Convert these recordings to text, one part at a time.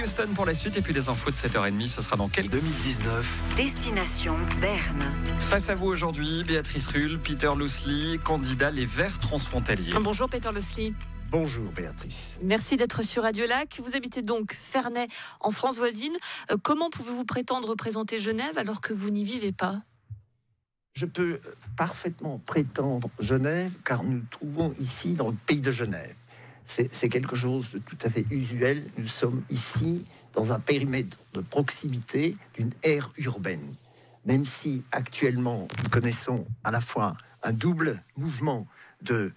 Houston pour la suite et puis les infos de 7h30, ce sera dans quelques 2019. Destination Berne. Face à vous aujourd'hui, Béatrice Rulle, Peter Loosli, candidat Les Verts transfrontaliers. Bonjour Peter Loosli. Bonjour Béatrice. Merci d'être sur Radio Lac. Vous habitez donc Ferney, en France voisine. Comment pouvez-vous prétendre représenter Genève alors que vous n'y vivez pas ? Je peux parfaitement prétendre Genève car nous nous trouvons ici dans le pays de Genève. C'est quelque chose de tout à fait usuel. Nous sommes ici dans un périmètre de proximité d'une aire urbaine. Même si actuellement nous connaissons à la fois un double mouvement de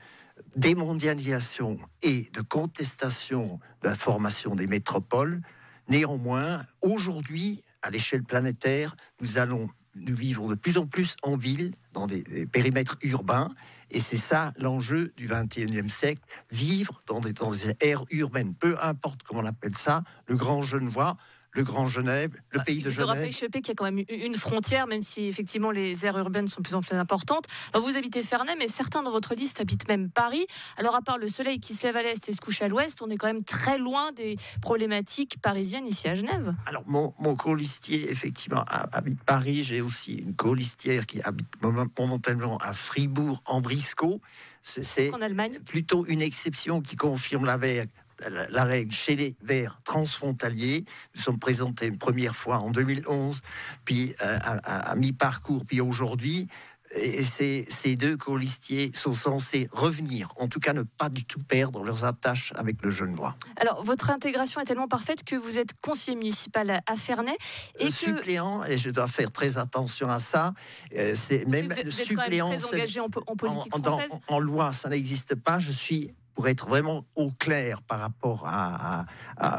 démondialisation et de contestation de la formation des métropoles, néanmoins, aujourd'hui, à l'échelle planétaire, nous vivons de plus en plus en ville, dans des périmètres urbains, et c'est ça l'enjeu du XXIe siècle, vivre dans des aires urbaines, peu importe comment on appelle ça, le Grand Genevois, le Grand Genève, le pays de Genève. Je rappelle, qu'il y a quand même une frontière, même si effectivement les aires urbaines sont de plus en plus importantes. Alors vous habitez Ferney, mais certains dans votre liste habitent même Paris. Alors à part le soleil qui se lève à l'est et se couche à l'ouest, on est quand même très loin des problématiques parisiennes ici à Genève. Alors mon colistier, effectivement, habite Paris. J'ai aussi une colistière qui habite momentanément à Fribourg-en-Brisgau. C'est en Allemagne. Plutôt une exception qui confirme la règle chez les Verts transfrontaliers. Nous sommes présentés une première fois en 2011, puis à mi-parcours, puis aujourd'hui. Et ces deux colistiers sont censés revenir, en tout cas ne pas du tout perdre leurs attaches avec le Genevois. Alors, votre intégration est tellement parfaite que vous êtes conseiller municipal à Ferney. Et suppléant, et je dois faire très attention à ça, c'est même vous êtes suppléant. Quand même très engagé en politique française. En loi, ça n'existe pas. Je suis, pour être vraiment au clair par rapport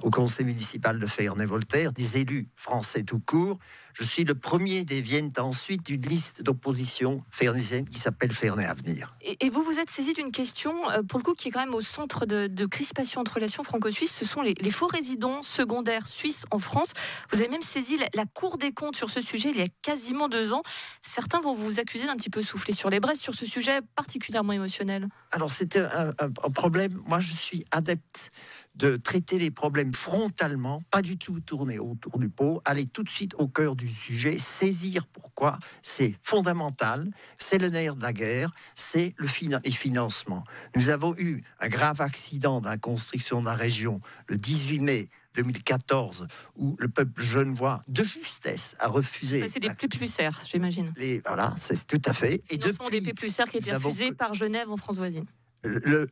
au conseil municipal de Ferney-Voltaire, des élus français tout court, je suis le premier des viennent ensuite d'une liste d'opposition fernésienne qui s'appelle Ferney Avenir. Et vous êtes saisi d'une question, pour le coup, qui est quand même au centre de crispation entre relations franco-suisses, ce sont les faux résidents secondaires suisses en France. Vous avez même saisi la Cour des comptes sur ce sujet il y a quasiment 2 ans. Certains vont vous accuser d'un petit peu souffler sur les braises sur ce sujet particulièrement émotionnel. Alors c'était un problème, moi je suis adepte de traiter les problèmes frontalement, pas du tout tourner autour du pot, aller tout de suite au cœur du sujet, saisir pourquoi, c'est fondamental, c'est le nerf de la guerre, c'est les financements. Nous avons eu un grave accident dans la construction de la région le 18 mai 2014, où le peuple genevois, de justesse, a refusé... C'est des Péplusserres, j'imagine. Voilà, c'est tout à fait. Et depuis, des Péplusserres qui étaient refusés par Genève en France voisine. Le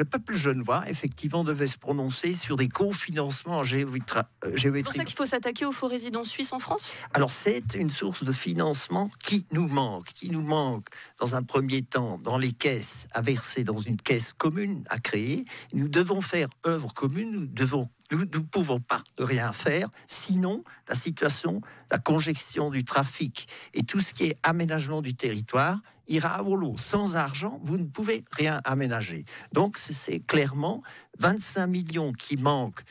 peuple genevois, effectivement, devait se prononcer sur des cofinancements en géométrie. C'est pour ça qu'il faut s'attaquer aux faux résidents suisses en France ? Alors, c'est une source de financement qui nous manque dans un premier temps dans les caisses, à verser dans une caisse commune à créer. Nous devons faire œuvre commune, nous ne pouvons pas rien faire, sinon la situation, la congestion du trafic et tout ce qui est aménagement du territoire ira à volo. Sans argent, vous ne pouvez rien aménager. Donc c'est clairement 25 millions qui manquent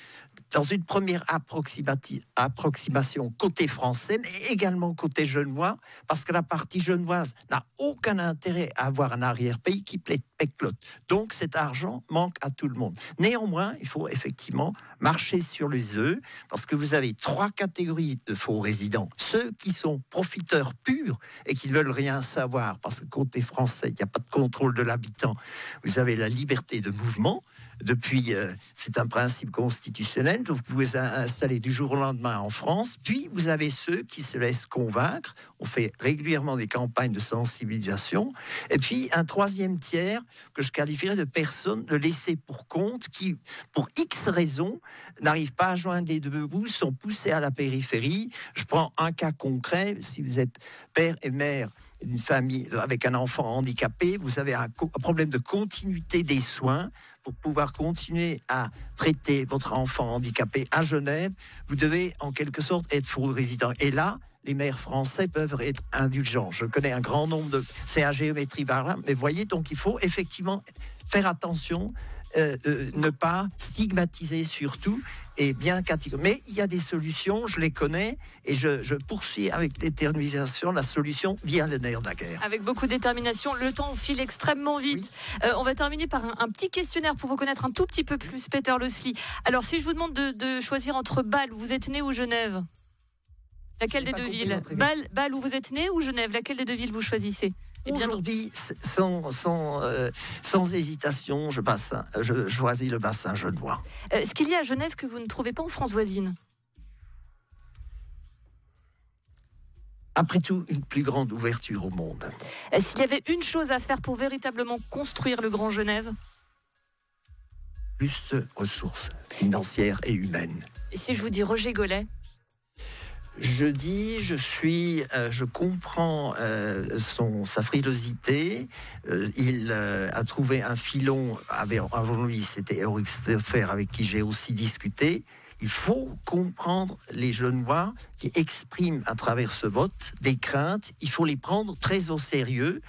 dans une première approximation côté français, mais également côté genevois, parce que la partie genevoise n'a aucun intérêt à avoir un arrière-pays qui péclote. Donc cet argent manque à tout le monde. Néanmoins, il faut effectivement marcher sur les œufs, parce que vous avez 3 catégories de faux résidents. Ceux qui sont profiteurs purs et qui ne veulent rien savoir, parce que côté français, il n'y a pas de contrôle de l'habitant. Vous avez la liberté de mouvement. Depuis, c'est un principe constitutionnel, donc vous pouvez installer du jour au lendemain en France. Puis, vous avez ceux qui se laissent convaincre. On fait régulièrement des campagnes de sensibilisation. Et puis, un troisième tiers que je qualifierais de personnes de laissées pour compte qui, pour X raisons, n'arrivent pas à joindre les deux bouts, sont poussés à la périphérie. Je prends un cas concret. Si vous êtes père et mère d'une famille avec un enfant handicapé, vous avez un problème de continuité des soins. Pour pouvoir continuer à traiter votre enfant handicapé à Genève, vous devez en quelque sorte être faux résident. Et là, les maires français peuvent être indulgents. Je connais un grand nombre de... C'est à géométrie variable, mais voyez, donc il faut effectivement faire attention. ne pas stigmatiser surtout et bien catégoriser. Mais il y a des solutions, je les connais, et je poursuis avec détermination la solution via le nerf de la guerre. Avec beaucoup de détermination, le temps file extrêmement vite. Oui. On va terminer par un petit questionnaire pour vous connaître un tout petit peu plus, Peter Lösli. Alors, si je vous demande de choisir entre Bâle, où vous êtes né, ou Genève, laquelle des deux villes? Bâle, où vous êtes né, ou Genève, laquelle des deux villes vous choisissez? Aujourd'hui, sans hésitation, je choisis le bassin genevois. Ce qu'il y a à Genève que vous ne trouvez pas en France voisine? Après tout, une plus grande ouverture au monde. S'il y avait une chose à faire pour véritablement construire le Grand Genève? Plus de ressources financières et humaines. Et si je vous dis Roger Golay? Je comprends sa frilosité. Il a trouvé un filon. Avant lui, c'était Eric Stoffer, avec qui j'ai aussi discuté. Il faut comprendre les Genevois qui expriment à travers ce vote des craintes. Il faut les prendre très au sérieux.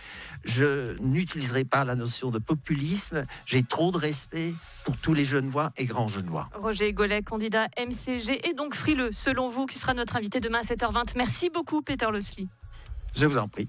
Je n'utiliserai pas la notion de populisme. J'ai trop de respect pour tous les Genevois et grands Genevois. Roger Golay, candidat MCG et donc frileux, selon vous, qui sera notre invité demain à 7h20. Merci beaucoup, Peter Lösli. Je vous en prie.